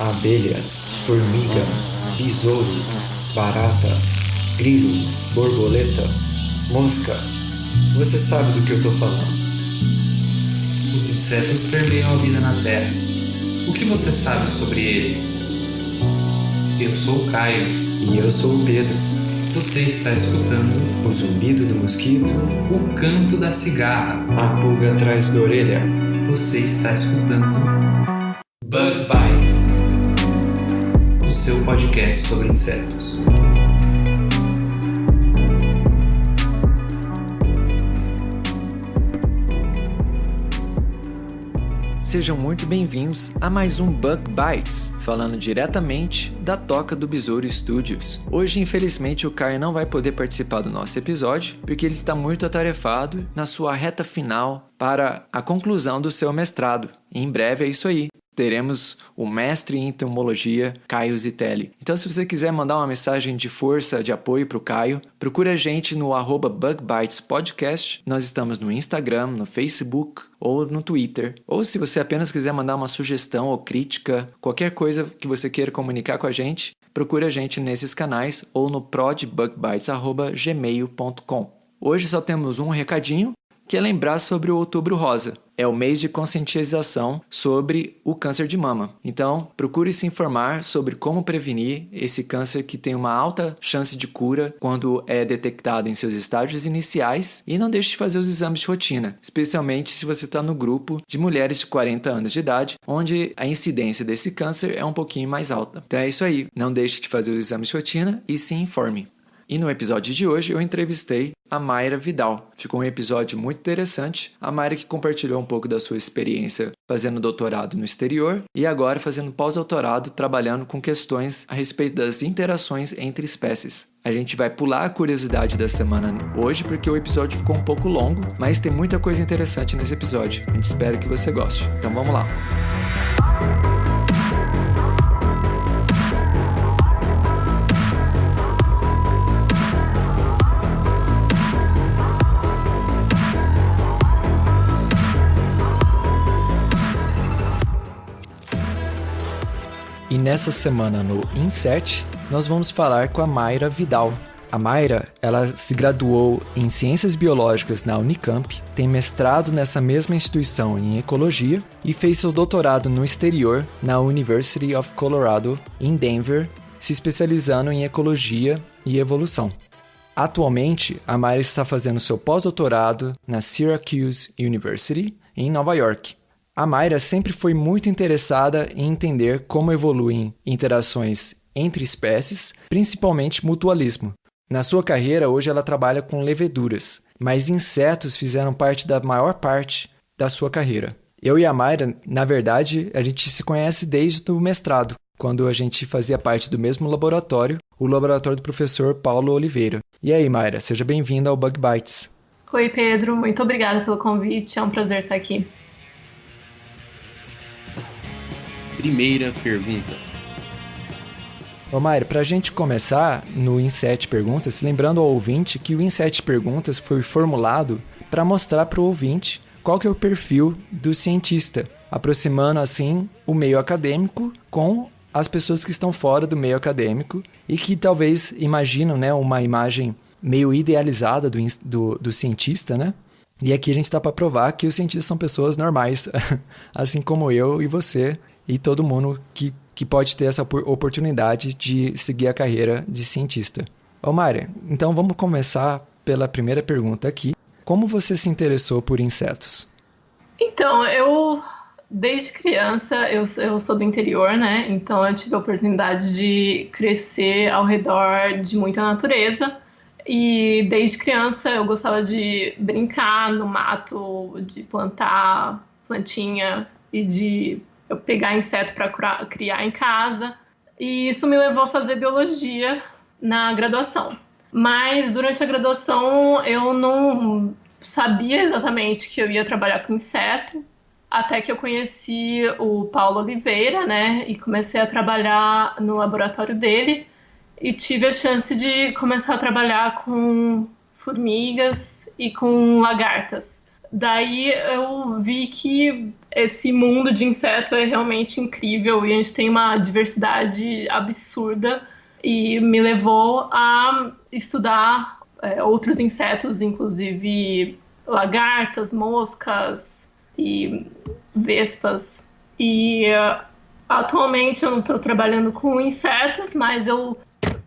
abelha, formiga, besouro, barata, grilo, borboleta, mosca. Você sabe do que eu tô falando. Os insetos permeiam a vida na Terra. O que você sabe sobre eles? Eu sou o Caio. E eu sou o Pedro. Você está escutando O zumbido do mosquito, o canto da cigarra. a pulga atrás da orelha. Você está escutando Bug Bites. o seu podcast sobre insetos. Sejam muito bem-vindos a mais um Bug Bites, falando diretamente da Toca do Besouro Studios. Hoje, infelizmente, o Caio não vai poder participar do nosso episódio, porque ele está muito atarefado na sua reta final para a conclusão do seu mestrado. E em breve é isso aí. Teremos o mestre em entomologia, Caio Zitelli. Então, se você quiser mandar uma mensagem de força, de apoio para o Caio, procure a gente no @BugBitesPodcast. Nós estamos no Instagram, no Facebook ou no Twitter. Ou se você apenas quiser mandar uma sugestão ou crítica, qualquer coisa que você queira comunicar com a gente, procure a gente nesses canais ou no prodbugbites@gmail.com. Hoje só temos um recadinho, que é lembrar sobre o Outubro Rosa. É o mês de conscientização sobre o câncer de mama. Então, procure se informar sobre como prevenir esse câncer que tem uma alta chance de cura quando é detectado em seus estágios iniciais, e não deixe de fazer os exames de rotina, especialmente se você está no grupo de mulheres de 40 anos de idade, onde a incidência desse câncer é um pouquinho mais alta. Então é isso aí, não deixe de fazer os exames de rotina e se informe. E no episódio de hoje eu entrevistei a Mayra Vidal. Ficou um episódio muito interessante. A Mayra que compartilhou um pouco da sua experiência fazendo doutorado no exterior e agora fazendo pós-doutorado trabalhando com questões a respeito das interações entre espécies. A gente vai pular a curiosidade da semana hoje porque o episódio ficou um pouco longo, mas tem muita coisa interessante nesse episódio. A gente espera que você goste. Então vamos lá. E nessa semana no INSET, nós vamos falar com a Mayra Vidal. A Mayra, ela se graduou em Ciências Biológicas na Unicamp, tem mestrado nessa mesma instituição em Ecologia e fez seu doutorado no exterior na University of Colorado, em Denver, se especializando em Ecologia e Evolução. Atualmente, a Mayra está fazendo seu pós-doutorado na Syracuse University, em Nova York. A Mayra sempre foi muito interessada em entender como evoluem interações entre espécies, principalmente mutualismo. Na sua carreira, hoje ela trabalha com leveduras, mas insetos fizeram parte da maior parte da sua carreira. Eu e a Mayra, na verdade, a gente se conhece desde o mestrado, quando a gente fazia parte do mesmo laboratório, o laboratório do professor Paulo Oliveira. E aí, Mayra, seja bem-vinda ao Bug Bites. Oi, Pedro, muito obrigada pelo convite, é um prazer estar aqui. Primeira pergunta. Ô Mayra, para a gente começar no INSET Perguntas, lembrando ao ouvinte que o INSET Perguntas foi formulado para mostrar para o ouvinte qual que é o perfil do cientista, aproximando assim o meio acadêmico com as pessoas que estão fora do meio acadêmico e que talvez imaginam, né, uma imagem meio idealizada do cientista, né? E aqui a gente está para provar que os cientistas são pessoas normais, assim como eu e você e todo mundo que pode ter essa oportunidade de seguir a carreira de cientista. Ô Mayra, então vamos começar pela primeira pergunta aqui. Como você se interessou por insetos? Então, desde criança, eu sou do interior, né? Então eu tive a oportunidade de crescer ao redor de muita natureza. E desde criança eu gostava de brincar no mato, de plantar plantinha e de eu pegar inseto para criar em casa, e isso me levou a fazer biologia na graduação. Mas durante a graduação eu não sabia exatamente que eu ia trabalhar com inseto, até que eu conheci o Paulo Oliveira, né, e comecei a trabalhar no laboratório dele, e tive a chance de começar a trabalhar com formigas e com lagartas. daí eu vi que esse mundo de inseto é realmente incrível e a gente tem uma diversidade absurda e me levou a estudar outros insetos, inclusive lagartas, moscas e vespas. E atualmente eu não estou trabalhando com insetos, mas eu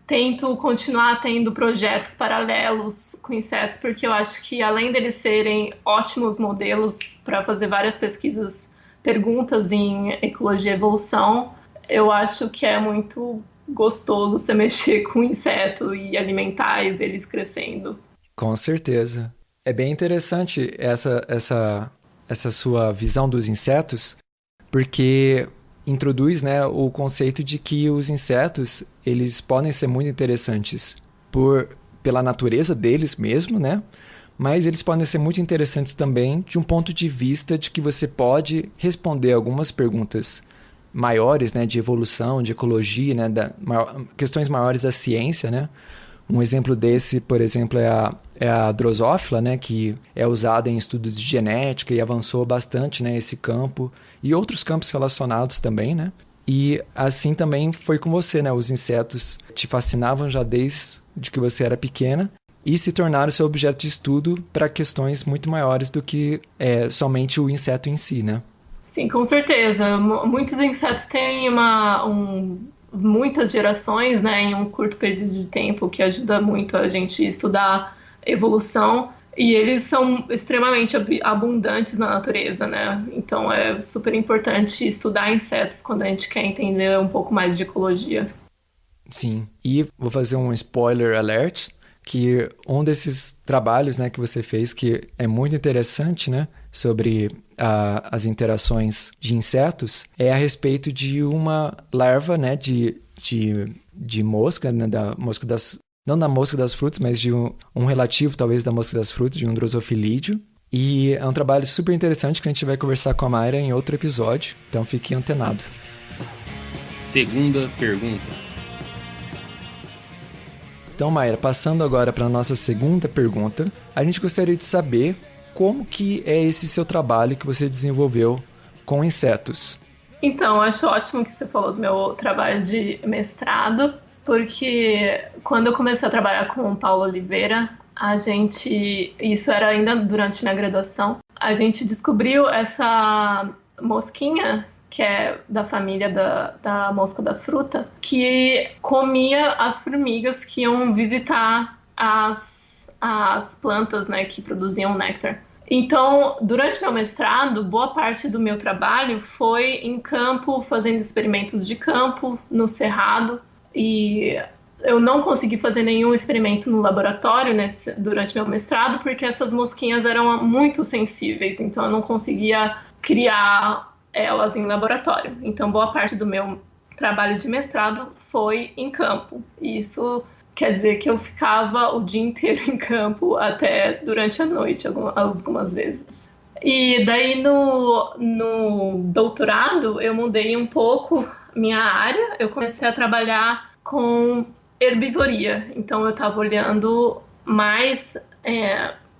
tento continuar tendo projetos paralelos com insetos, porque eu acho que além deles serem ótimos modelos para fazer várias pesquisas, perguntas em ecologia e evolução, eu acho que é muito gostoso você mexer com inseto e alimentar e ver eles crescendo. Com certeza. É bem interessante essa sua visão dos insetos, porque introduz, né, o conceito de que os insetos eles podem ser muito interessantes pela natureza deles mesmo, né? Mas eles podem ser muito interessantes também de um ponto de vista de que você pode responder algumas perguntas maiores, né, de evolução, de ecologia, né, questões maiores da ciência, né? Um exemplo desse, por exemplo, é a drosófila, né, que é usada em estudos de genética e avançou bastante, né, esse campo e outros campos relacionados também, né? E assim também foi com você, né? Os insetos te fascinavam já desde que você era pequena e se tornaram seu objeto de estudo para questões muito maiores do que somente o inseto em si, né? Sim, com certeza. Muitos insetos têm muitas gerações, né, em um curto período de tempo, que ajuda muito a gente estudar evolução, e eles são extremamente abundantes na natureza, né? Então é super importante estudar insetos quando a gente quer entender um pouco mais de ecologia. Sim, e vou fazer um spoiler alert, que um desses trabalhos, né, que você fez, que é muito interessante, né, sobre as interações de insetos, é a respeito de uma larva, né, de mosca, né, não da mosca das frutas, mas de um relativo, talvez, da mosca das frutas, de um drosofilídeo. E é um trabalho super interessante que a gente vai conversar com a Mayra em outro episódio, então fique antenado. Segunda pergunta. Então, Mayra, passando agora para a nossa segunda pergunta, a gente gostaria de saber como que é esse seu trabalho que você desenvolveu com insetos. Então, acho ótimo que você falou do meu trabalho de mestrado, porque quando eu comecei a trabalhar com o Paulo Oliveira, isso era ainda durante minha graduação, a gente descobriu essa mosquinha, que é da família da mosca da fruta, que comia as formigas que iam visitar as plantas, né, que produziam néctar. Então, durante meu mestrado, boa parte do meu trabalho foi em campo, fazendo experimentos de campo, no cerrado, e eu não consegui fazer nenhum experimento no laboratório durante meu mestrado, porque essas mosquinhas eram muito sensíveis, então eu não conseguia criar elas em laboratório. Então, boa parte do meu trabalho de mestrado foi em campo. Isso quer dizer que eu ficava o dia inteiro em campo até durante a noite, algumas vezes. E daí no doutorado eu mudei um pouco minha área. Eu comecei a trabalhar com herbivoria. Então eu estava olhando mais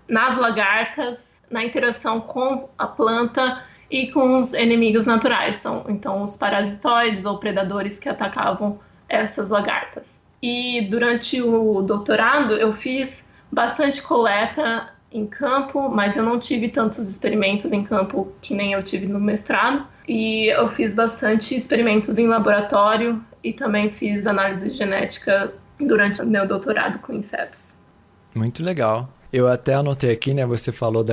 nas lagartas, na interação com a planta e com os inimigos naturais, então os parasitoides ou predadores que atacavam essas lagartas. E durante o doutorado eu fiz bastante coleta em campo, mas eu não tive tantos experimentos em campo que nem eu tive no mestrado. E eu fiz bastante experimentos em laboratório e também fiz análise genética durante o meu doutorado com insetos. Muito legal. Eu até anotei aqui, né, você falou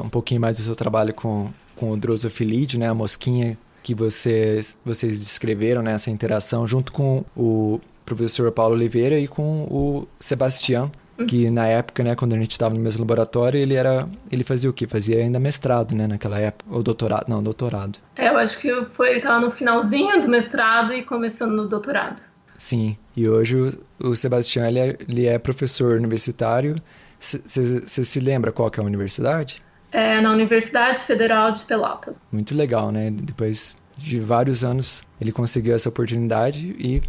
um pouquinho mais do seu trabalho com o drosofilídeo, né, a mosquinha que vocês descreveram, né, essa interação junto com o professor Paulo Oliveira e com o Sebastião, que na época, né, quando a gente estava no mesmo laboratório, ele fazia o quê? Fazia ainda mestrado, né, naquela época, ou doutorado? Não, doutorado. Eu acho que ele estava no finalzinho do mestrado e começando no doutorado. Sim, e hoje o Sebastião, ele é professor universitário. Você se lembra qual que é a universidade? É na Universidade Federal de Pelotas. Muito legal, né? Depois de vários anos, ele conseguiu essa oportunidade e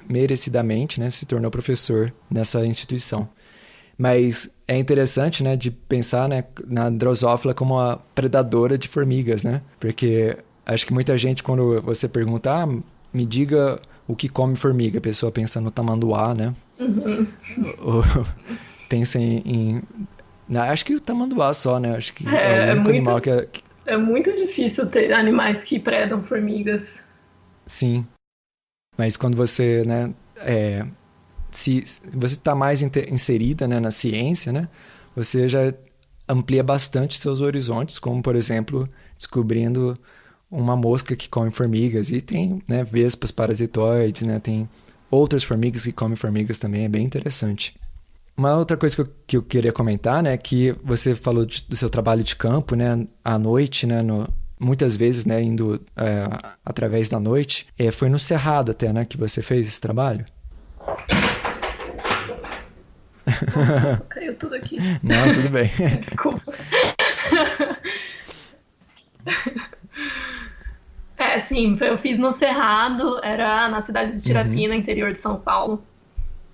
merecidamente, né, se tornou professor nessa instituição. Mas é interessante, né, de pensar, né, na Drosophila como uma predadora de formigas, né? Porque acho que muita gente, quando você pergunta, me diga o que come formiga, a pessoa pensa no tamanduá, né? Ou pensa acho que o tamanduá só, né? Acho que é o único animal que É muito difícil ter animais que predam formigas. Sim. Mas quando você, né, se você está mais inserida, né, na ciência, né, você já amplia bastante seus horizontes, como, por exemplo, descobrindo uma mosca que come formigas. E tem, né, vespas parasitoides, né, tem outras formigas que comem formigas também, é bem interessante. Uma outra coisa que eu queria comentar, né, que você falou do seu trabalho de campo, né, à noite, né, muitas vezes, né, indo através da noite, foi no Cerrado até, né, que você fez esse trabalho? Nossa, caiu tudo aqui. Não, tudo bem. Desculpa. Sim, eu fiz no Cerrado, era na cidade de Tirapina, interior de São Paulo.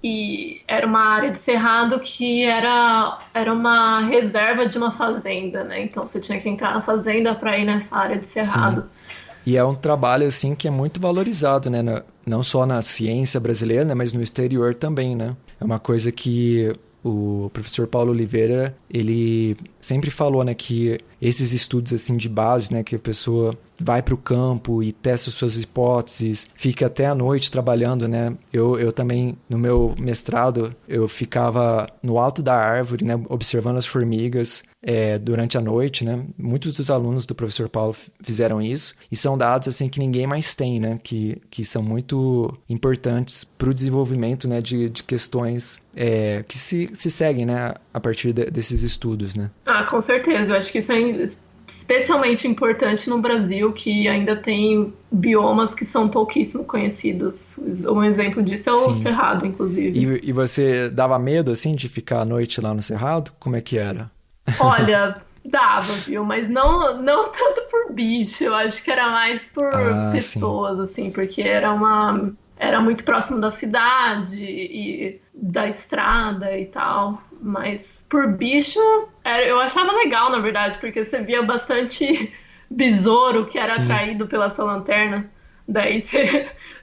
E era uma área de cerrado que era uma reserva de uma fazenda, né? Então você tinha que entrar na fazenda para ir nessa área de cerrado. Sim. E é um trabalho, assim, que é muito valorizado, né? Não só na ciência brasileira, né? Mas no exterior também, né? É uma coisa que o professor Paulo Oliveira, ele sempre falou, né? Que esses estudos, assim, de base, né? Que a pessoa vai para o campo e testa suas hipóteses, fica até a noite trabalhando, né? Eu também, no meu mestrado, eu ficava no alto da árvore, né? Observando as formigas durante a noite, né? Muitos dos alunos do professor Paulo fizeram isso, e são dados, assim, que ninguém mais tem, né? Que são muito importantes para o desenvolvimento, né? De questões que se seguem, né? A partir desses estudos, né? Com certeza. Eu acho que isso é especialmente importante no Brasil, que ainda tem biomas que são pouquíssimo conhecidos. Um exemplo disso é o Cerrado, inclusive. E você dava medo, assim, de ficar à noite lá no Cerrado? Como é que era? Olha, dava, viu? Mas não tanto por bicho, eu acho que era mais por pessoas, sim. Assim, porque era muito próximo da cidade e da estrada e tal. Mas por bicho, eu achava legal, na verdade, porque você via bastante besouro que era atraído pela sua lanterna. Daí,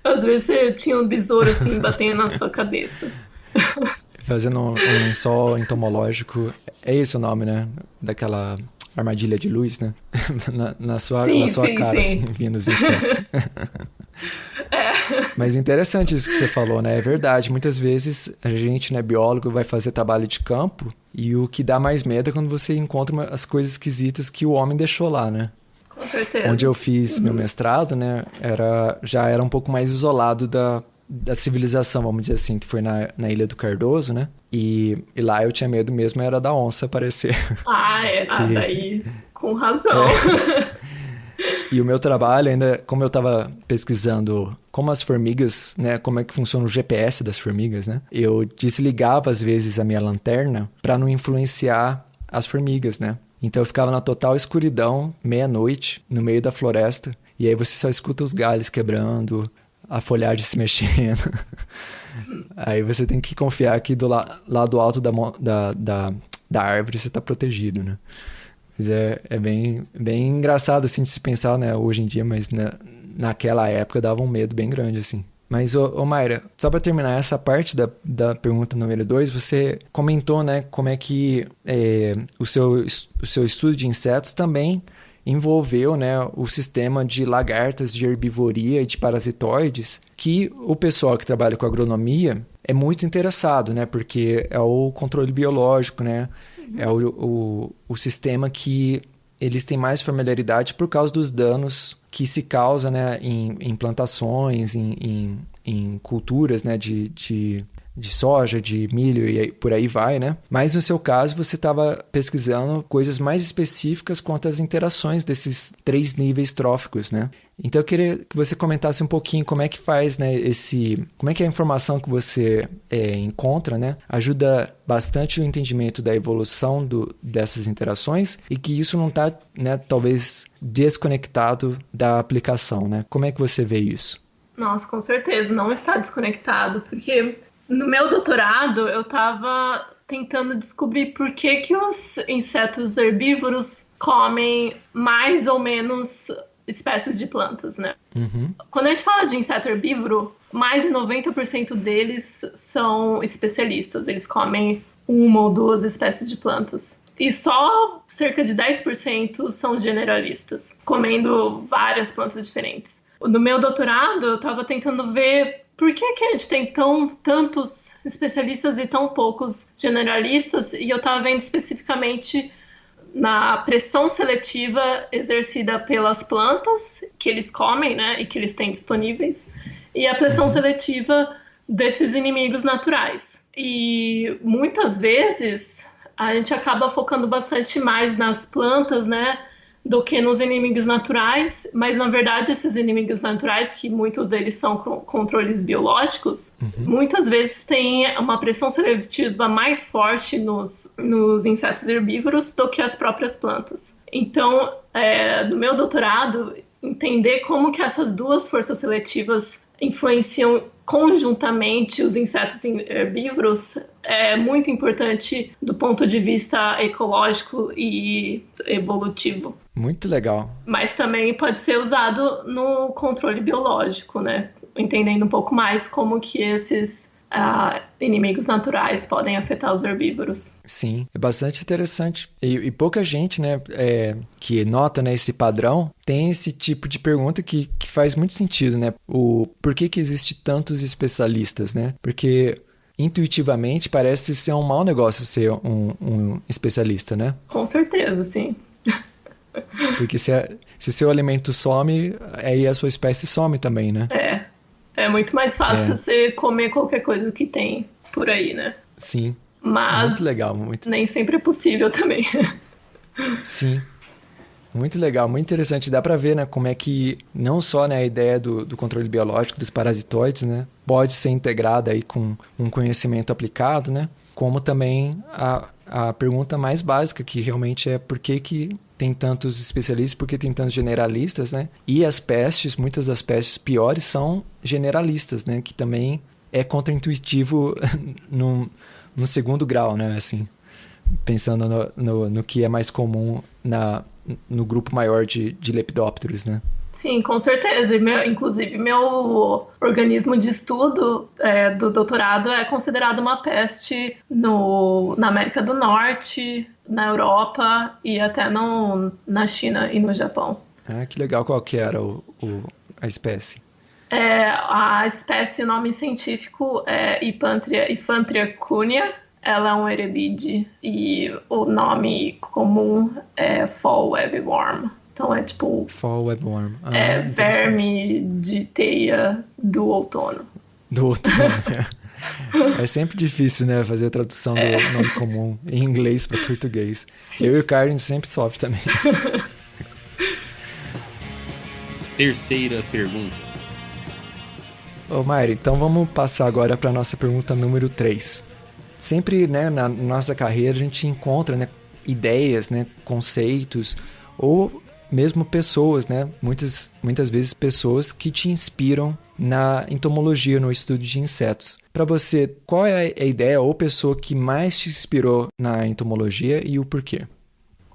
às vezes, você tinha um besouro assim, batendo na sua cabeça. Fazendo um lençol entomológico, é esse o nome, né? Daquela armadilha de luz, né? na sua cara, sim. Assim, vindo os insetos. Mas interessante isso que você falou, né? É verdade. Muitas vezes a gente, né, biólogo, vai fazer trabalho de campo e o que dá mais medo é quando você encontra as coisas esquisitas que o homem deixou lá, né? Com certeza. Onde eu fiz meu mestrado, né? Já era um pouco mais isolado da civilização, vamos dizer assim, que foi na Ilha do Cardoso, né? E lá eu tinha medo mesmo, era da onça aparecer. Daí com razão. E o meu trabalho ainda, como eu estava pesquisando como as formigas, né, como é que funciona o GPS das formigas, né? Eu desligava às vezes a minha lanterna para não influenciar as formigas, né? Então eu ficava na total escuridão, meia-noite, no meio da floresta, e aí você só escuta os galhos quebrando, a folhagem se mexendo. Aí você tem que confiar que do lado alto da árvore você está protegido, né? Mas é bem engraçado, assim, de se pensar, né, hoje em dia, mas naquela época dava um medo bem grande, assim. Mas, Mayra, só para terminar essa parte da pergunta número 2, você comentou, né, como é que o seu estudo de insetos também envolveu, né, o sistema de lagartas de herbivoria e de parasitoides, que o pessoal que trabalha com agronomia é muito interessado, né, porque é o controle biológico, né, é o sistema que eles têm mais familiaridade por causa dos danos que se causa, né, em plantações, em culturas, né, de soja, de milho e por aí vai, né? Mas no seu caso você estava pesquisando coisas mais específicas quanto às interações desses 3 níveis tróficos, né? Então eu queria que você comentasse um pouquinho como é que faz, né, como é que a informação que você encontra, né, ajuda bastante o entendimento da evolução dessas interações e que isso não está, né, talvez desconectado da aplicação, né? Como é que você vê isso? Nossa, com certeza, não está desconectado, porque no meu doutorado eu estava tentando descobrir por que os insetos herbívoros comem mais ou menos espécies de plantas, né? Quando a gente fala de inseto herbívoro, mais de 90% deles são especialistas. Eles comem uma ou duas espécies de plantas. E só cerca de 10% são generalistas, comendo várias plantas diferentes. No meu doutorado, eu estava tentando ver por que a gente tem tantos especialistas e tão poucos generalistas, e eu estava vendo especificamente na pressão seletiva exercida pelas plantas que eles comem, né, e que eles têm disponíveis, e a pressão seletiva desses inimigos naturais. E muitas vezes a gente acaba focando bastante mais nas plantas, né, do que nos inimigos naturais, mas na verdade esses inimigos naturais, que muitos deles são controles biológicos, muitas vezes têm uma pressão seletiva mais forte nos insetos herbívoros do que as próprias plantas. Então, no meu doutorado, entender como que essas duas forças seletivas influenciam conjuntamente os insetos herbívoros é muito importante do ponto de vista ecológico e evolutivo. Muito legal. Mas também pode ser usado no controle biológico, né? Entendendo um pouco mais como que esses inimigos naturais podem afetar os herbívoros. Sim, é bastante interessante. E pouca gente, né, que nota, né, esse padrão, tem esse tipo de pergunta que faz muito sentido, né? Por que existe tantos especialistas, né? Porque intuitivamente parece ser um mau negócio ser um especialista, né? Com certeza, sim. Porque se seu alimento some, aí a sua espécie some também, né? É muito mais fácil você comer qualquer coisa que tem por aí, né? Sim. Mas muito legal, nem sempre é possível também. Sim. Muito legal, muito interessante. Dá pra ver, né, como é que não só, né, a ideia do controle biológico dos parasitoides, né, pode ser integrada aí com um conhecimento aplicado, né, como também a pergunta mais básica, que realmente é por que tem tantos especialistas, por que tem tantos generalistas, né? E as pestes, muitas das pestes piores são generalistas, né? Que também é contraintuitivo no segundo grau, né? Assim, pensando no que é mais comum no grupo maior de lepidópteros, né? Sim, com certeza. Inclusive, meu organismo de estudo do doutorado é considerado uma peste na América do Norte, na Europa e até na China e no Japão. Ah, que legal. Qual que era a espécie? A espécie, o nome científico é Hypanthria cunea. Ela é um erebide e o nome comum é Fall Webworm. Então é tipo... Fall Webworm. Verme de teia do outono. Do outono, É sempre difícil, né? Fazer a tradução do nome comum em inglês para português. Sim. Eu e o Carlos sempre sofre também. Terceira pergunta. Ô, Mayra, então vamos passar agora para a nossa pergunta número 3. Sempre, né, na nossa carreira a gente encontra, né, ideias, né, conceitos ou mesmo pessoas, né? Muitas vezes pessoas que te inspiram na entomologia, no estudo de insetos. Para você, qual é a ideia ou pessoa que mais te inspirou na entomologia e o porquê?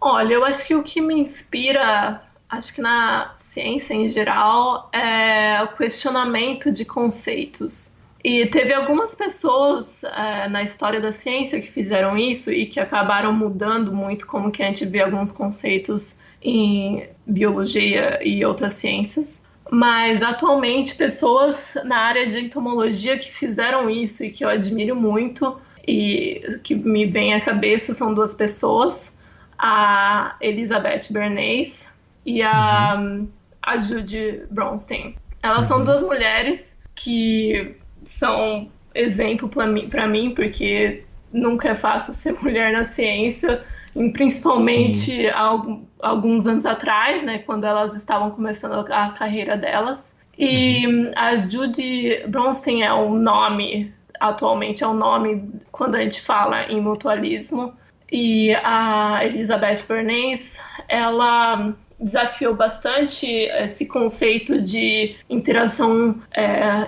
Olha, eu acho que o que me inspira, acho que na ciência em geral, é o questionamento de conceitos. E teve algumas pessoas na história da ciência que fizeram isso e que acabaram mudando muito como que a gente vê alguns conceitos em biologia e outras ciências, mas atualmente pessoas na área de entomologia que fizeram isso e que eu admiro muito e que me vem à cabeça são duas pessoas, a Elizabeth Bernays e a Judy Bronstein. Elas são duas mulheres que são exemplo para mim, porque nunca é fácil ser mulher na ciência, principalmente alguns anos atrás, né, quando elas estavam começando a carreira delas. E a Judy Bronstein é um nome, atualmente é um nome quando a gente fala em mutualismo. E a Elizabeth Bernays, ela desafiou bastante esse conceito de interação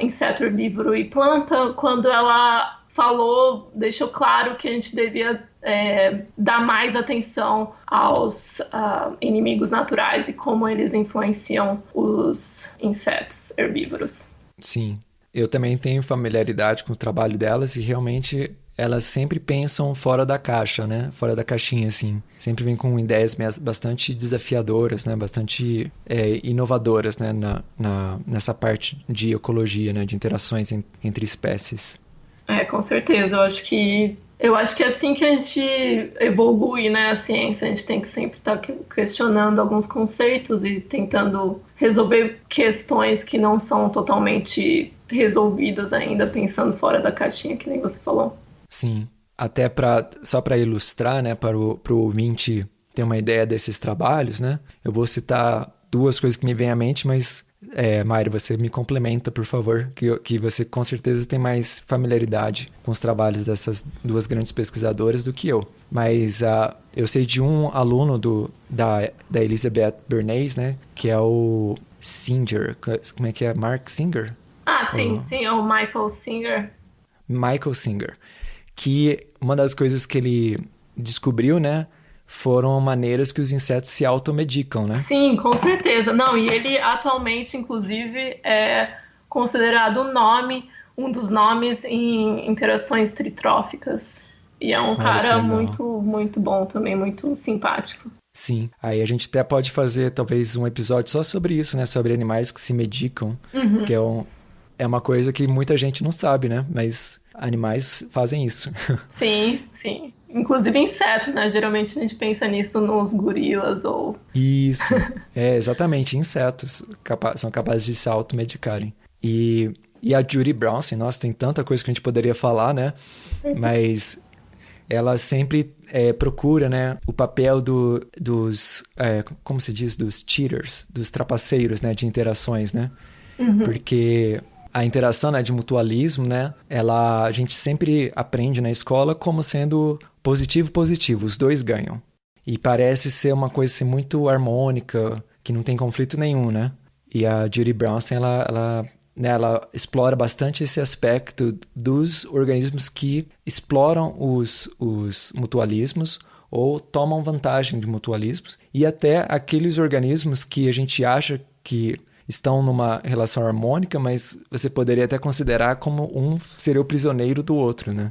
inseto, herbívoro e planta quando ela deixou claro que a gente devia dar mais atenção aos inimigos naturais e como eles influenciam os insetos herbívoros. Sim, eu também tenho familiaridade com o trabalho delas e realmente elas sempre pensam fora da caixa, né? Fora da caixinha, assim. Sempre vêm com ideias bastante desafiadoras, né? Bastante inovadoras, né? Nessa parte de ecologia, né? De interações entre espécies. Com certeza. Eu acho que é assim que a gente evolui, né? A ciência. A gente tem que sempre estar questionando alguns conceitos e tentando resolver questões que não são totalmente resolvidas ainda, pensando fora da caixinha, que nem você falou. Sim, até só para ilustrar, né, para o ouvinte ter uma ideia desses trabalhos, né, eu vou citar duas coisas que me vêm à mente, mas, Mayra, você me complementa, por favor, que você com certeza tem mais familiaridade com os trabalhos dessas duas grandes pesquisadoras do que eu. Mas eu sei de um aluno da Elizabeth Bernays, né, que é o Singer, como é que é? Mark Singer? Sim, o Michael Singer. Michael Singer. Que uma das coisas que ele descobriu, né, foram maneiras que os insetos se automedicam, né? Sim, com certeza. Não, e ele atualmente, inclusive, é considerado um dos nomes em interações tritróficas. E é um cara muito, muito bom também, muito simpático. Sim, aí a gente até pode fazer talvez um episódio só sobre isso, né? Sobre animais que se medicam, que é uma coisa que muita gente não sabe, né? Mas animais fazem isso. Sim. Inclusive insetos, né? Geralmente a gente pensa nisso nos gorilas ou... Isso, exatamente, insetos são capazes de se automedicarem. E a Judy Brownson, nossa, tem tanta coisa que a gente poderia falar, né? Mas ela sempre procura, né, o papel dos, como se diz, dos cheaters, dos trapaceiros, né, de interações, né? Porque a interação, né, de mutualismo, né, a gente sempre aprende na escola como sendo positivo, os dois ganham. E parece ser uma coisa assim, muito harmônica, que não tem conflito nenhum, né? E a Judy Brownson, ela explora bastante esse aspecto dos organismos que exploram os mutualismos ou tomam vantagem de mutualismos, e até aqueles organismos que a gente acha que estão numa relação harmônica, mas você poderia até considerar como um seria o prisioneiro do outro, né?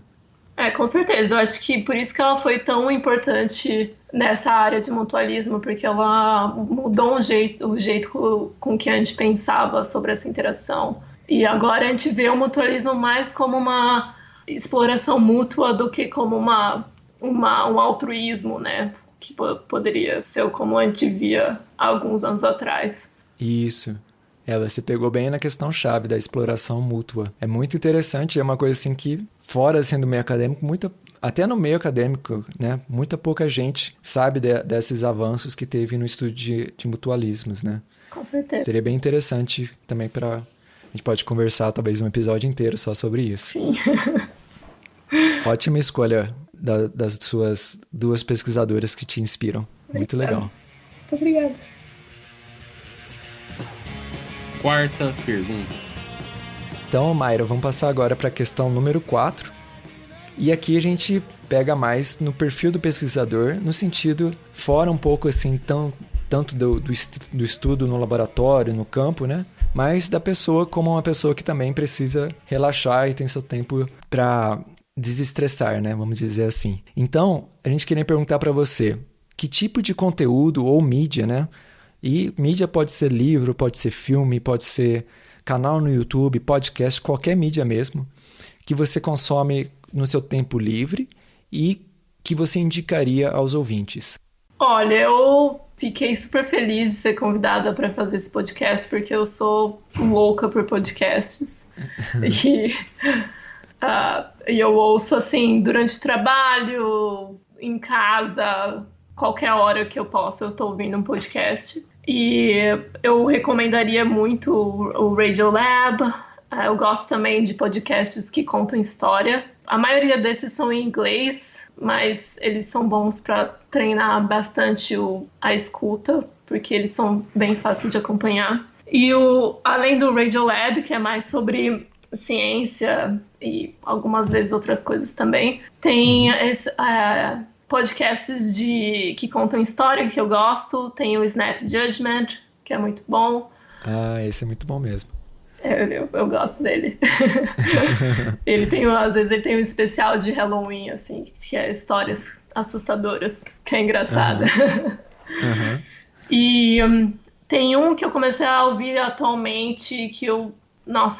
Com certeza. Eu acho que por isso que ela foi tão importante nessa área de mutualismo, porque ela mudou o jeito com que a gente pensava sobre essa interação. E agora a gente vê o mutualismo mais como uma exploração mútua do que como um altruísmo, né? Que poderia ser como a gente via há alguns anos atrás. Isso. Você pegou bem na questão-chave da exploração mútua. É muito interessante, é uma coisa assim que, fora assim, do meio acadêmico, até no meio acadêmico, né, muita pouca gente sabe desses avanços que teve no estudo de mutualismos, né? Com certeza. Seria bem interessante também a gente pode conversar talvez um episódio inteiro só sobre isso. Sim. Ótima escolha das suas duas pesquisadoras que te inspiram. Muito legal. Muito obrigada. Quarta pergunta. Então, Mayra, vamos passar agora para a questão número 4. E aqui a gente pega mais no perfil do pesquisador, no sentido, fora um pouco assim, tanto do estudo no laboratório, no campo, né? Mas da pessoa como uma pessoa que também precisa relaxar e tem seu tempo para desestressar, né? Vamos dizer assim. Então, a gente queria perguntar para você, que tipo de conteúdo ou mídia, né? E mídia pode ser livro, pode ser filme, pode ser canal no YouTube, podcast, qualquer mídia mesmo, que você consome no seu tempo livre e que você indicaria aos ouvintes. Olha, eu fiquei super feliz de ser convidada para fazer esse podcast, porque eu sou louca por podcasts. E eu ouço, assim, durante o trabalho, em casa, qualquer hora que eu possa, eu estou ouvindo um podcast. E eu recomendaria muito o Radiolab. Eu gosto também de podcasts que contam história. A maioria desses são em inglês, mas eles são bons para treinar bastante a escuta, porque eles são bem fáceis de acompanhar. E além do Radiolab, que é mais sobre ciência e algumas vezes outras coisas também. Tem podcasts que contam história que eu gosto. Tem o Snap Judgment, que é muito bom. Ah, esse é muito bom mesmo. Eu gosto dele. Às vezes ele tem um especial de Halloween, assim, que é histórias assustadoras, que é engraçada. Uhum. E tem um que eu comecei a ouvir atualmente que eu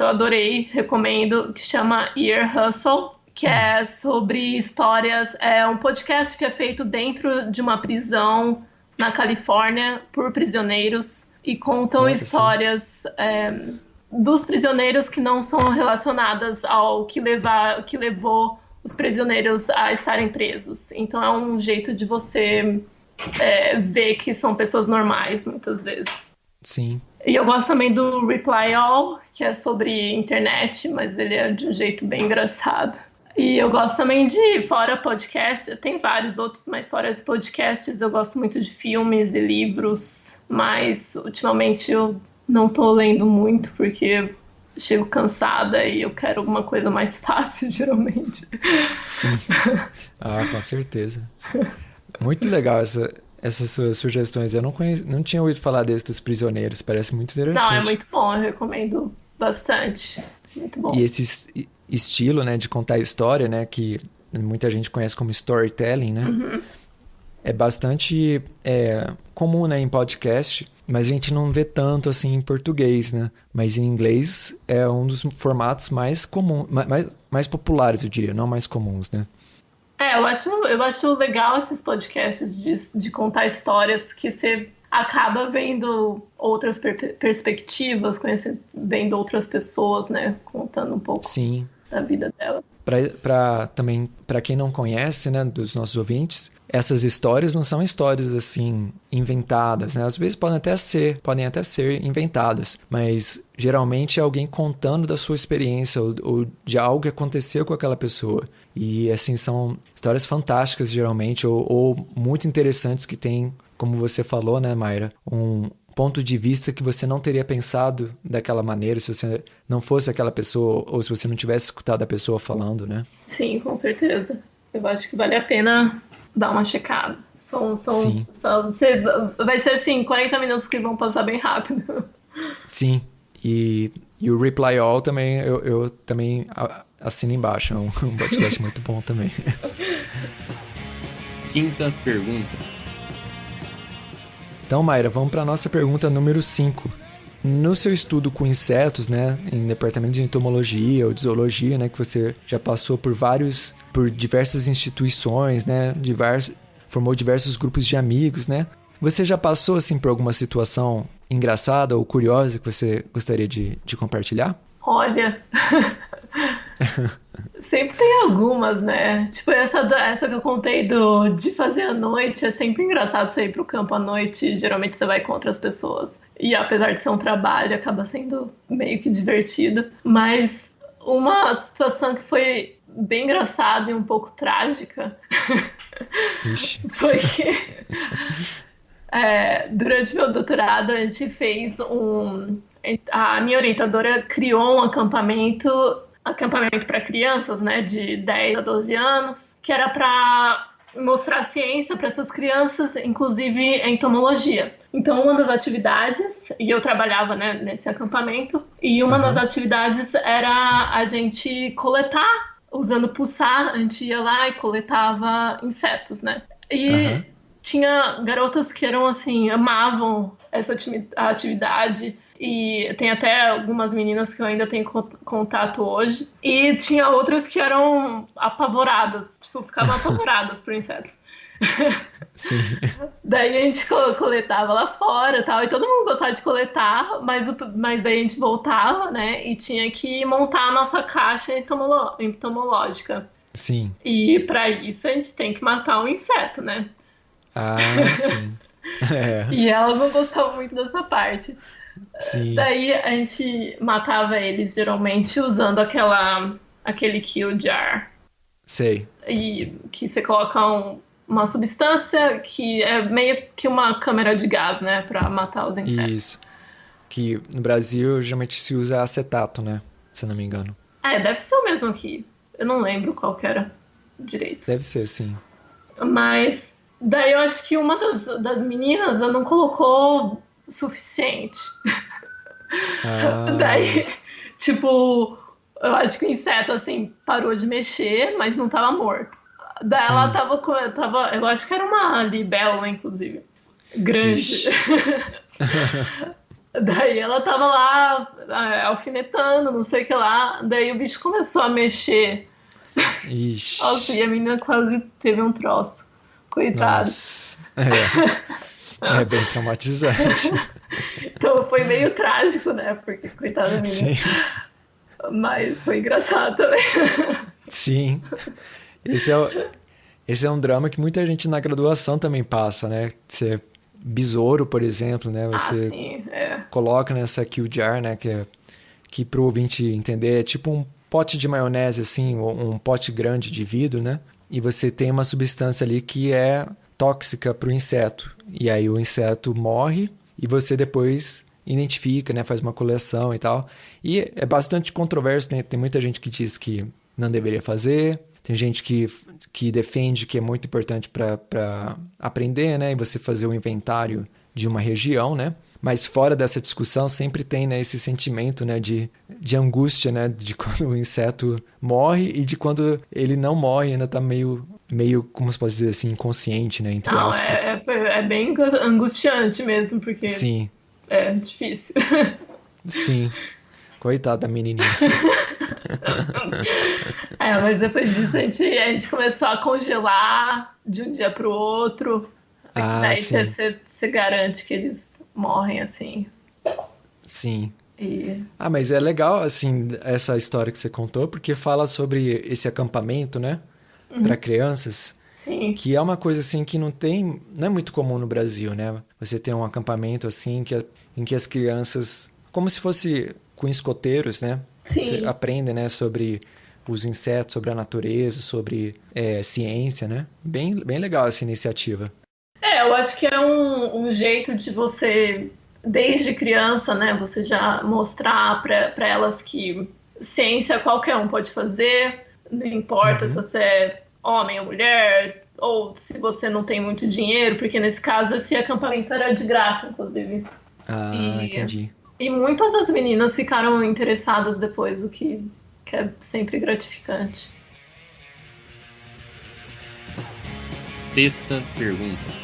adorei, recomendo, que chama Ear Hustle, que é sobre histórias. É um podcast que é feito dentro de uma prisão na Califórnia por prisioneiros e contam histórias dos prisioneiros que não são relacionadas ao que levou os prisioneiros a estarem presos. Então é um jeito de você ver que são pessoas normais, muitas vezes. Sim. E eu gosto também do Reply All, que é sobre internet, mas ele é de um jeito bem engraçado. E eu gosto também fora podcast, tem vários outros, mas fora os podcasts eu gosto muito de filmes e livros, mas ultimamente eu não tô lendo muito porque chego cansada e eu quero alguma coisa mais fácil, geralmente. Sim. Ah, com certeza. Muito legal essas suas sugestões. Eu não tinha ouvido falar desse dos prisioneiros, parece muito interessante. Não, é muito bom, eu recomendo bastante. Muito bom. E esse estilo, né, de contar história, né, que muita gente conhece como storytelling, né? Uhum. É bastante comum, né, em podcast, mas a gente não vê tanto assim em português, né? Mas em inglês é um dos formatos mais comuns, mais populares, eu diria, não mais comuns, né? Eu acho legal esses podcasts de contar histórias que você acaba vendo outras perspectivas, vendo outras pessoas, né? Contando um pouco Sim. da vida delas. Também, para quem não conhece, né, dos nossos ouvintes, essas histórias não são histórias assim inventadas, né? Às vezes podem até ser inventadas, mas geralmente é alguém contando da sua experiência ou de algo que aconteceu com aquela pessoa. E assim são histórias fantásticas geralmente ou muito interessantes que tem, como você falou, né, Mayra, um ponto de vista que você não teria pensado daquela maneira se você não fosse aquela pessoa ou se você não tivesse escutado a pessoa falando, né? Sim, com certeza. Eu acho que vale a pena dar uma checada. Sim. Vai ser assim, 40 minutos que vão passar bem rápido. Sim. E o Reply All também, eu também assino embaixo. É um podcast muito bom também. Quinta pergunta. Então, Mayra, vamos para a nossa pergunta número 5. No seu estudo com insetos, né, em departamento de entomologia ou de zoologia, né, que você já passou por diversas instituições, né, formou diversos grupos de amigos, né? Você já passou assim por alguma situação engraçada ou curiosa que você gostaria de compartilhar? Olha, sempre tem algumas, né? Tipo, essa que eu contei de fazer à noite, é sempre engraçado você ir pro campo à noite, geralmente você vai com outras pessoas. E apesar de ser um trabalho, acaba sendo meio que divertido. Mas uma situação que foi bem engraçada e um pouco trágica foi que durante meu doutorado a gente fez a minha orientadora criou um acampamento para crianças, né, de 10 a 12 anos, que era para mostrar ciência para essas crianças, inclusive entomologia. Então, uma das atividades, e eu trabalhava, né, nesse acampamento, e uma das atividades era a gente coletar, usando pulsar, a gente ia lá e coletava insetos, né? E tinha garotas que eram assim, amavam essa atividade. E tem até algumas meninas que eu ainda tenho contato hoje. E tinha outras que eram apavoradas, tipo, ficavam apavoradas por insetos. Sim. Daí a gente coletava lá fora e tal, e todo mundo gostava de coletar, mas daí a gente voltava, né, e tinha que montar a nossa caixa entomológica. Sim. E para isso a gente tem que matar um inseto, né? Ah, sim. E elas não gostavam muito dessa parte. Sim. Daí a gente matava eles geralmente usando aquele kill jar. Sei. E que você coloca uma substância que é meio que uma câmera de gás, né? Pra matar os insetos. Isso. Que no Brasil geralmente se usa acetato, né? Se eu não me engano. Deve ser o mesmo aqui. Eu não lembro qual que era direito. Deve ser, sim. Mas daí eu acho que uma das meninas ela não colocou o suficiente. Daí, tipo, eu acho que o inseto, assim, parou de mexer, mas não tava morto. Daí Sim. ela tava, eu acho que era uma libélula, inclusive, grande. Daí ela tava lá alfinetando, não sei o que lá. Daí o bicho começou a mexer. Ixi. Nossa, e a menina quase teve um troço. Coitada. Nossa. É bem traumatizante. Então foi meio trágico, né? Porque coitada da menina. Sim. Mas foi engraçado também. Sim. Esse é um drama que muita gente na graduação também passa, né? Você, besouro, por exemplo, né? Você sim, coloca nessa kill jar, né? Que pro ouvinte entender é tipo um pote de maionese, assim, um pote grande de vidro, né? E você tem uma substância ali que é tóxica pro inseto. E aí o inseto morre e você depois identifica, né? Faz uma coleção e tal. E é bastante controverso, né? Tem muita gente que diz que não deveria fazer. Tem gente que defende que é muito importante para aprender, né? E você fazer o inventário de uma região, né? Mas fora dessa discussão sempre tem, né, esse sentimento, né, de angústia, né? De quando o inseto morre e de quando ele não morre, ainda tá meio, como se pode dizer assim, inconsciente, né? Entre não, aspas. É bem angustiante mesmo, porque Sim. é difícil. Sim. Coitada da menininha. Mas depois disso a gente começou a congelar de um dia pro outro. Daí você garante que eles morrem assim. Sim. E... mas é legal, assim, essa história que você contou, porque fala sobre esse acampamento, né? Para crianças. Sim. Que é uma coisa, assim, que não é muito comum no Brasil, né? Você tem um acampamento, assim, em que as crianças, como se fosse com escoteiros, né? Sim. Você aprende, né, sobre os insetos, sobre a natureza, sobre ciência, né? Bem legal essa iniciativa. Eu acho que é um jeito de você, desde criança, né, você já mostrar para elas que ciência qualquer um pode fazer, não importa se você é homem ou mulher, ou se você não tem muito dinheiro, porque nesse caso esse acampamento era de graça, inclusive. Entendi. E muitas das meninas ficaram interessadas depois, o que é sempre gratificante. Sexta pergunta.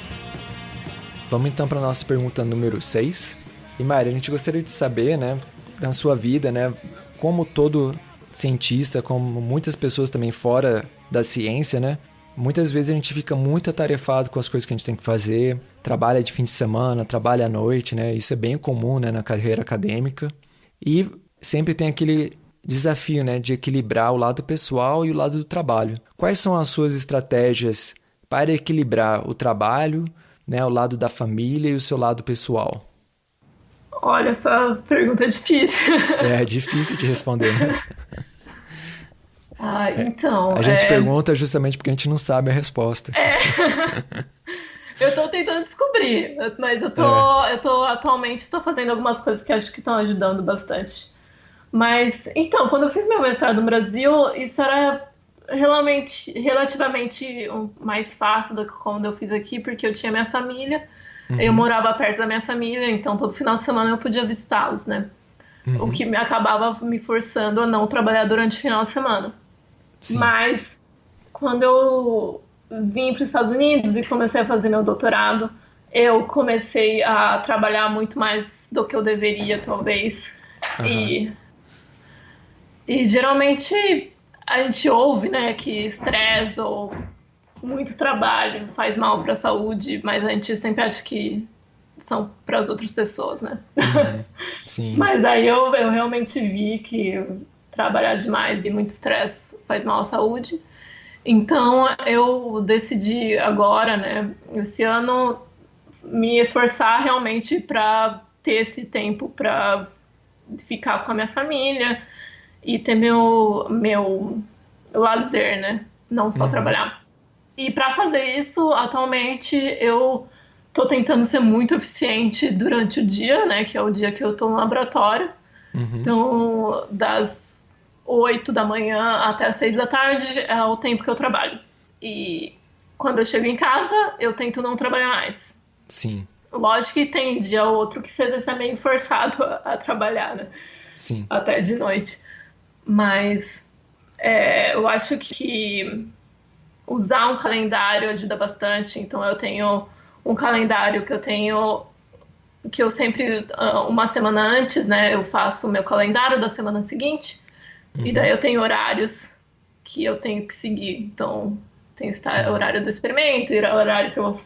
Vamos então para a nossa pergunta número 6. E Mari, a gente gostaria de saber, né, na sua vida, né, como todo cientista, como muitas pessoas também fora da ciência, né, muitas vezes a gente fica muito atarefado com as coisas que a gente tem que fazer, trabalha de fim de semana, trabalha à noite, né, isso é bem comum, né, na carreira acadêmica. E sempre tem aquele desafio, né, de equilibrar o lado pessoal e o lado do trabalho. Quais são as suas estratégias para equilibrar o trabalho, né, o lado da família e o seu lado pessoal? Olha, essa pergunta é difícil. É difícil de responder, né? Então... A gente pergunta justamente porque a gente não sabe a resposta. Eu tô tentando descobrir, mas eu atualmente tô fazendo algumas coisas que acho que estão ajudando bastante. Mas, então, quando eu fiz meu mestrado no Brasil, isso era relativamente mais fácil do que quando eu fiz aqui, porque eu tinha minha família, eu morava perto da minha família, então todo final de semana eu podia visitá-los, né? O que acabava me forçando a não trabalhar durante o final de semana. Sim. Mas, quando eu vim para os Estados Unidos e comecei a fazer meu doutorado, eu comecei a trabalhar muito mais do que eu deveria, talvez. E geralmente a gente ouve, né, que estresse ou muito trabalho faz mal para a saúde, mas a gente sempre acha que são para as outras pessoas, né? Sim. Mas aí eu realmente vi que trabalhar demais e muito estresse faz mal à saúde. Então eu decidi agora, né, esse ano, me esforçar realmente para ter esse tempo para ficar com a minha família e ter meu lazer, né? Não só trabalhar. E para fazer isso, atualmente, eu tô tentando ser muito eficiente durante o dia, né? Que é o dia que eu tô no laboratório. Então, das 8 da manhã até as 6 da tarde é o tempo que eu trabalho. E quando eu chego em casa, eu tento não trabalhar mais. Sim, Lógico que tem dia ou outro que você tá meio forçado a trabalhar, né? sim, Até de noite. Mas eu acho que usar um calendário ajuda bastante. Então eu tenho um calendário que eu sempre, uma semana antes, né, eu faço o meu calendário da semana seguinte, e daí eu tenho horários que eu tenho que seguir. Então, tem Sim. horário do experimento, horário que eu vou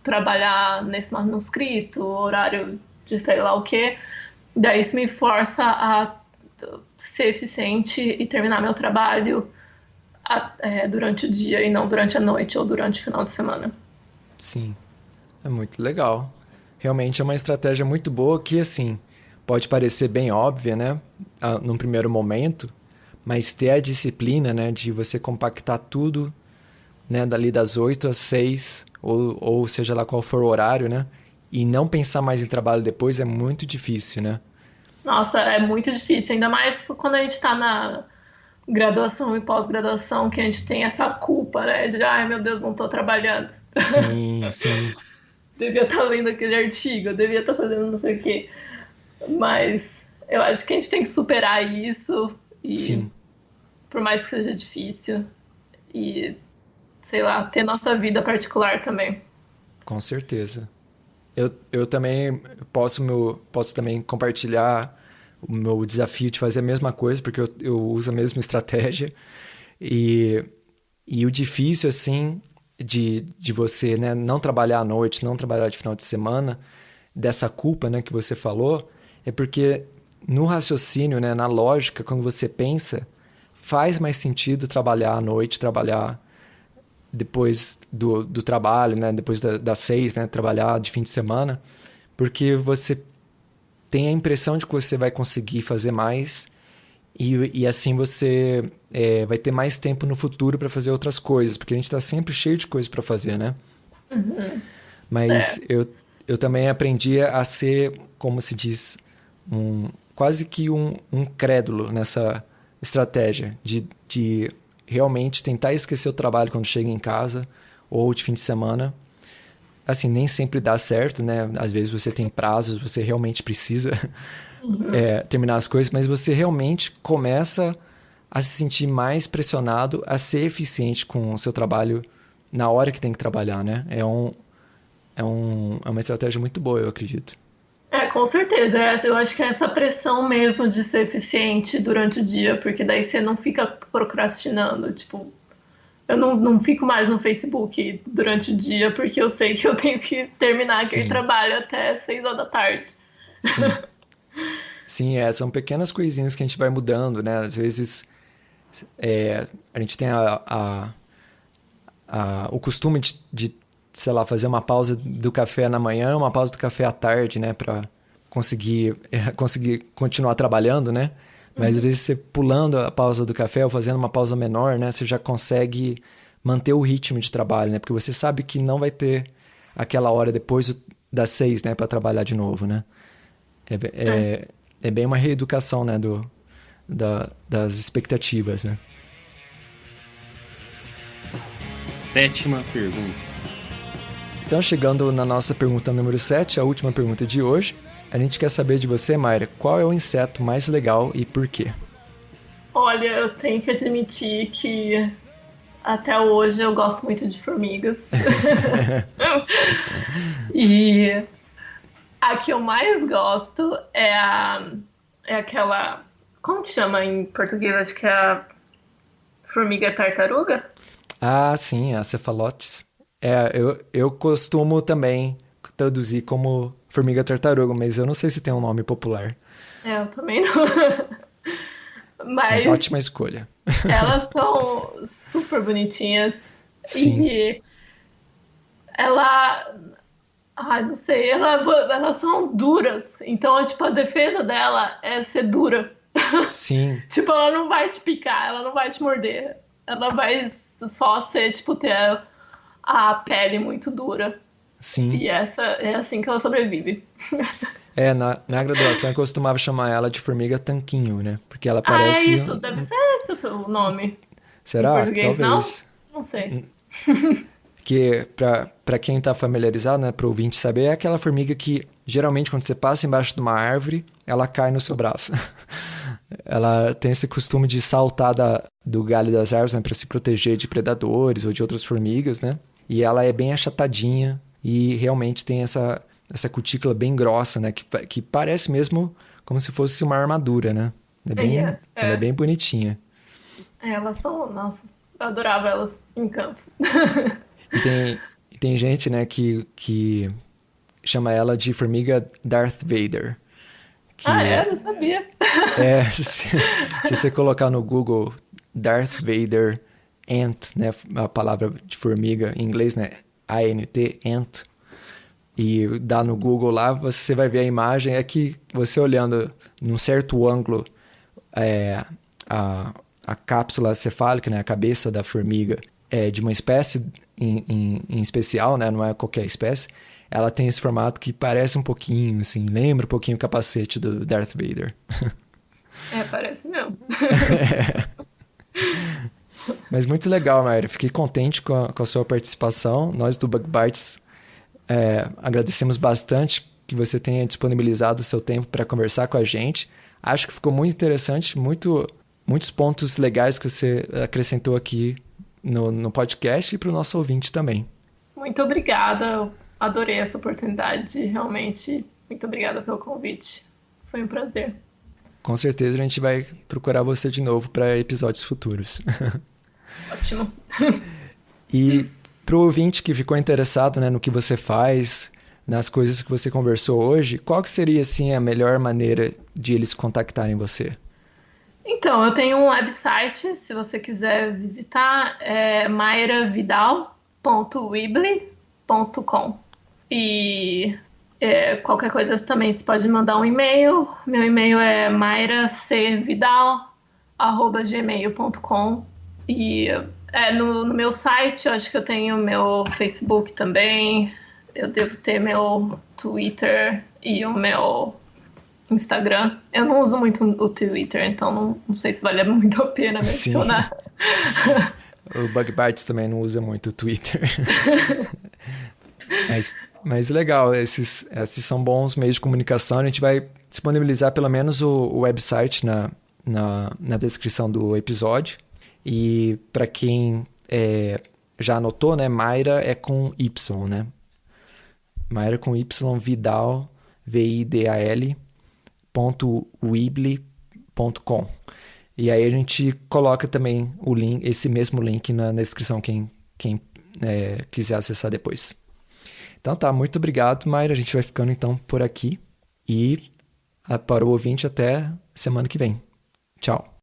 trabalhar nesse manuscrito, horário de sei lá o quê. Daí isso me força a ser eficiente e terminar meu trabalho durante o dia e não durante a noite ou durante o final de semana. sim. É muito legal. Realmente é uma estratégia muito boa que, assim, pode parecer bem óbvia, né? Num primeiro momento, mas ter a disciplina, né? De você compactar tudo, né? Dali das 8 às 6, ou seja lá qual for o horário, né? E não pensar mais em trabalho depois é muito difícil, né? Nossa, é muito difícil, ainda mais quando a gente tá na graduação e pós-graduação, que a gente tem essa culpa, né? De, ai meu Deus, não tô trabalhando. Sim, sim, Devia estar lendo aquele artigo, eu devia estar fazendo não sei o quê. Mas eu acho que a gente tem que superar isso, e sim, por mais que seja difícil, e sei lá, ter nossa vida particular também. com certeza. Eu também posso também compartilhar o meu desafio de fazer a mesma coisa, porque eu uso a mesma estratégia. E, e o difícil, assim, de você, né, não trabalhar à noite, não trabalhar de final de semana, dessa culpa, né, que você falou, é porque no raciocínio, né, na lógica, quando você pensa, faz mais sentido trabalhar à noite, trabalhar depois do trabalho, né, depois das 6, né, trabalhar de fim de semana, porque você tem a impressão de que você vai conseguir fazer mais e assim você vai ter mais tempo no futuro para fazer outras coisas, porque a gente está sempre cheio de coisas para fazer, né? Mas eu também aprendi a ser, como se diz, quase que um crédulo nessa estratégia de realmente tentar esquecer o trabalho quando chega em casa ou de fim de semana. Assim, nem sempre dá certo, né? Às vezes você tem prazos, você realmente precisa terminar as coisas, mas você realmente começa a se sentir mais pressionado a ser eficiente com o seu trabalho na hora que tem que trabalhar, né? É uma estratégia muito boa, eu acredito. Com certeza. Eu acho que é essa pressão mesmo de ser eficiente durante o dia, porque daí você não fica procrastinando. Tipo, eu não fico mais no Facebook durante o dia, porque eu sei que eu tenho que terminar aquele Sim. trabalho até 6 horas da tarde. Sim. Sim, são pequenas coisinhas que a gente vai mudando, né? Às vezes a gente tem o costume de, sei lá, fazer uma pausa do café na manhã, uma pausa do café à tarde, né? Pra conseguir continuar trabalhando, né? Mas às vezes você pulando a pausa do café ou fazendo uma pausa menor, né? Você já consegue manter o ritmo de trabalho, né? Porque você sabe que não vai ter aquela hora depois das 6, né? Para trabalhar de novo, né? É bem uma reeducação, né? Das expectativas, né? 7ª pergunta. Então, chegando na nossa pergunta número 7, a última pergunta de hoje, a gente quer saber de você, Mayra, qual é o inseto mais legal e por quê? Olha, eu tenho que admitir que até hoje eu gosto muito de formigas. E a que eu mais gosto é aquela... Como que chama em português? Acho que é a formiga tartaruga? Ah, sim, a cefalotes. Eu costumo também traduzir como formiga tartaruga, mas eu não sei se tem um nome popular. Eu também não. Mas Mas ótima escolha. elas são super bonitinhas. Sim. E ela... Ai, não sei. Elas são duras. Então, tipo, a defesa dela é ser dura. Sim, Tipo, ela não vai te picar, ela não vai te morder. Ela vai só ser, tipo, ter a pele muito dura. sim. E essa é assim que ela sobrevive. Na graduação eu costumava chamar ela de formiga tanquinho, né? Porque ela É parece... isso, deve ser esse o nome. Será? Em português, Talvez. Não sei. Que pra quem tá familiarizado, né, pro ouvinte saber, é aquela formiga que geralmente quando você passa embaixo de uma árvore, ela cai no seu braço. Ela tem esse costume de saltar do galho das árvores, né, para se proteger de predadores ou de outras formigas, né? E ela é bem achatadinha e realmente tem essa cutícula bem grossa, né, que parece mesmo como se fosse uma armadura, né? Ela é bem bonitinha. Elas são, nossa, eu adorava elas em campo. E tem gente, né, que chama ela de formiga Darth Vader. Não sabia. Se você colocar no Google Darth Vader Ant, né, a palavra de formiga em inglês, né, A-N-T, Ant, e dá no Google lá, você vai ver a imagem, é que você olhando num certo ângulo a cápsula cefálica, né, a cabeça da formiga, de uma espécie em especial, né, não é qualquer espécie, ela tem esse formato que parece um pouquinho, assim, lembra um pouquinho o capacete do Darth Vader. Parece mesmo. Mas muito legal, Mayra. Fiquei contente com a sua participação. Nós do Bug Bites agradecemos bastante que você tenha disponibilizado o seu tempo para conversar com a gente. Acho que ficou muito interessante, muitos pontos legais que você acrescentou aqui no podcast e para o nosso ouvinte também. Muito obrigada. Eu adorei essa oportunidade, realmente. Muito obrigada pelo convite. Foi um prazer. Com certeza a gente vai procurar você de novo para episódios futuros. Ótimo. E para o ouvinte que ficou interessado, né, no que você faz, nas coisas que você conversou hoje, qual que seria assim, a melhor maneira de eles contactarem você? Então, eu tenho um website, se você quiser visitar, é mairavidal.weebly.com. E qualquer coisa também você pode mandar um e-mail. Meu e-mail é mairacvidal@gmail.com. E no meu site, eu acho que eu tenho meu Facebook também. Eu devo ter meu Twitter e o meu Instagram. Eu não uso muito o Twitter, então não sei se vale muito a pena mencionar. O Bug Bites também não usa muito o Twitter. Mas legal, esses são bons meios de comunicação. A gente vai disponibilizar pelo menos o website na descrição do episódio. E para quem já anotou, né, Mayra é com Y, né? Mayra com Y, Vidal, vidal.weebly.com. E aí a gente coloca também o link, esse mesmo link na descrição, quem quiser acessar depois. Então tá, muito obrigado, Mayra. A gente vai ficando então por aqui. E para o ouvinte, até semana que vem. Tchau.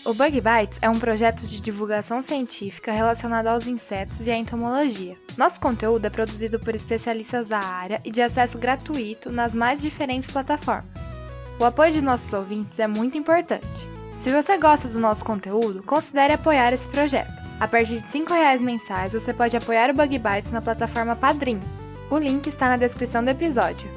O Bug Bites é um projeto de divulgação científica relacionado aos insetos e à entomologia. Nosso conteúdo é produzido por especialistas da área e de acesso gratuito nas mais diferentes plataformas. O apoio de nossos ouvintes é muito importante. Se você gosta do nosso conteúdo, considere apoiar esse projeto. A partir de R$5 mensais, você pode apoiar o Bug Bites na plataforma Padrim. O link está na descrição do episódio.